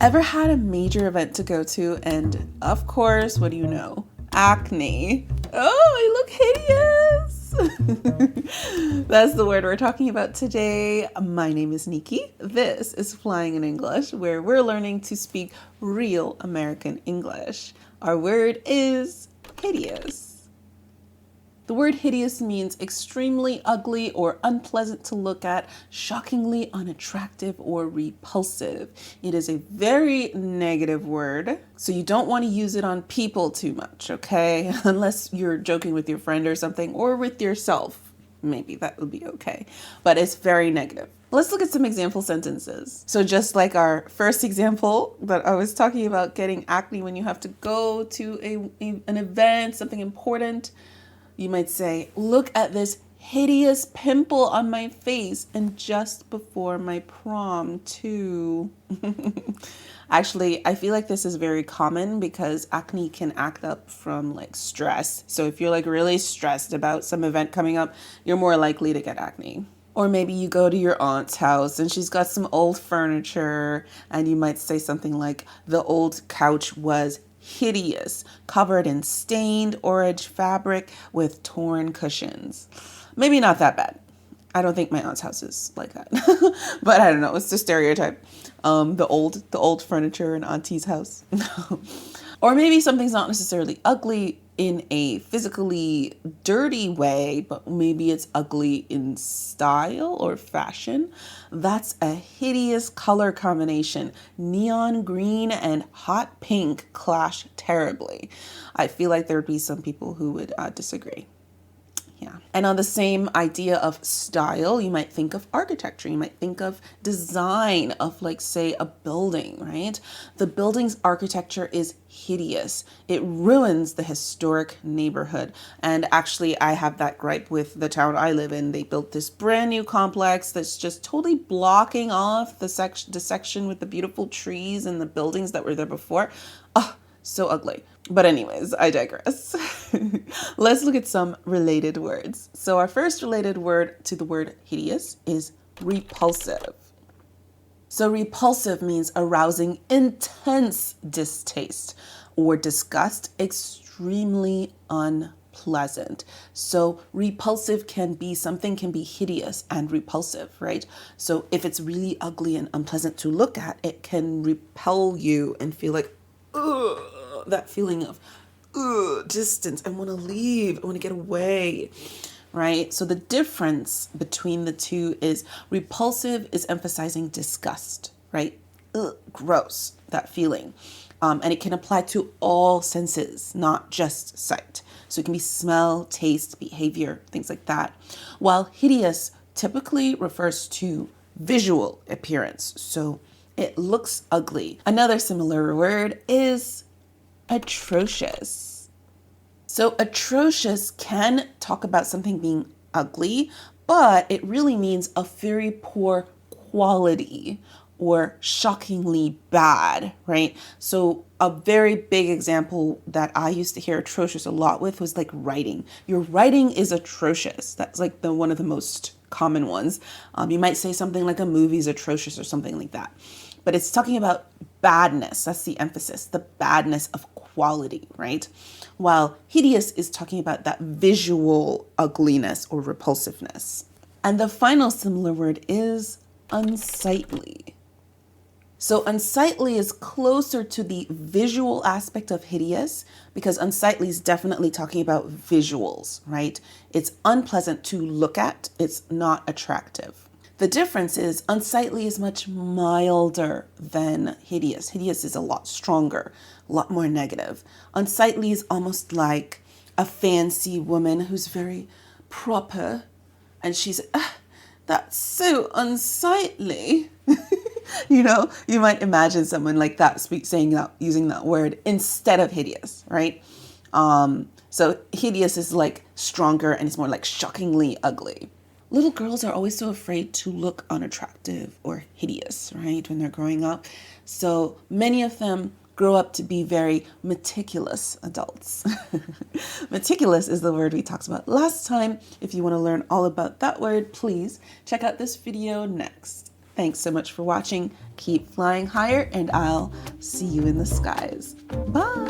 Ever had a major event to go to and, of course, what do you know? Acne. Oh, I look hideous. That's the word we're talking about today. My name is Nikki. This is Flying in English, where we're learning to speak real American English. Our word is hideous. The word hideous means extremely ugly or unpleasant to look at, shockingly unattractive or repulsive. It is a very negative word, so you don't want to use it on people too much, okay? Unless you're joking with your friend or something, or with yourself. Maybe that would be okay, but it's very negative. Let's look at some example sentences. So just like our first example that I was talking about getting acne when you have to go to an event, something important, you might say, look at this hideous pimple on my face and just before my prom too. Actually, I feel like this is very common because acne can act up from like stress. So if you're like really stressed about some event coming up, you're more likely to get acne. Or maybe you go to your aunt's house and she's got some old furniture and you might say something like, the old couch was hideous, covered in stained orange fabric with torn cushions. Maybe not that bad. I don't think my aunt's house is like that, but I don't know. It's the stereotype. The old furniture in auntie's house. Or maybe something's not necessarily ugly in a physically dirty way, but maybe it's ugly in style or fashion. That's a hideous color combination. Neon green and hot pink clash terribly. I feel like there would be some people who would disagree. Yeah. And on the same idea of style, you might think of architecture. You might think of design of, like, say, a building, right? The building's architecture is hideous. It ruins the historic neighborhood. And actually, I have that gripe with the town I live in. They built this brand new complex that's just totally blocking off the section with the beautiful trees and the buildings that were there before. Oh, so ugly. But anyways, I digress. Let's look at some related words. So our first related word to the word hideous is repulsive. So repulsive means arousing intense distaste or disgust, extremely unpleasant. So repulsive can be, something can be hideous and repulsive, right? So if it's really ugly and unpleasant to look at, it can repel you and feel like, ugh, that feeling of distance. I want to leave. I want to get away, right? So the difference between the two is repulsive is emphasizing disgust, right? Ugh, gross, that feeling. And it can apply to all senses, not just sight. So it can be smell, taste, behavior, things like that. While hideous typically refers to visual appearance. So it looks ugly. Another similar word is atrocious. So atrocious can talk about something being ugly, but it really means a very poor quality or shockingly bad, right? So a very big example that I used to hear atrocious a lot with was like writing. Your writing is atrocious. That's like one of the most common ones. You might say something like a movie's atrocious or something like that. But it's talking about badness. That's the emphasis, the badness of quality, right? While hideous is talking about that visual ugliness or repulsiveness. And the final similar word is unsightly. So unsightly is closer to the visual aspect of hideous because unsightly is definitely talking about visuals, right? It's unpleasant to look at. It's not attractive. The difference is unsightly is much milder than hideous. Hideous is a lot stronger, a lot more negative. Unsightly is almost like a fancy woman who's very proper and she's, that's so unsightly. You know, you might imagine someone like that saying that, using that word instead of hideous, right? So hideous is like stronger and it's more like shockingly ugly. Little girls are always so afraid to look unattractive or hideous, right, when they're growing up. So many of them grow up to be very meticulous adults. Meticulous is the word we talked about last time. If you want to learn all about that word, please check out this video next. Thanks so much for watching. Keep flying higher, and I'll see you in the skies. Bye.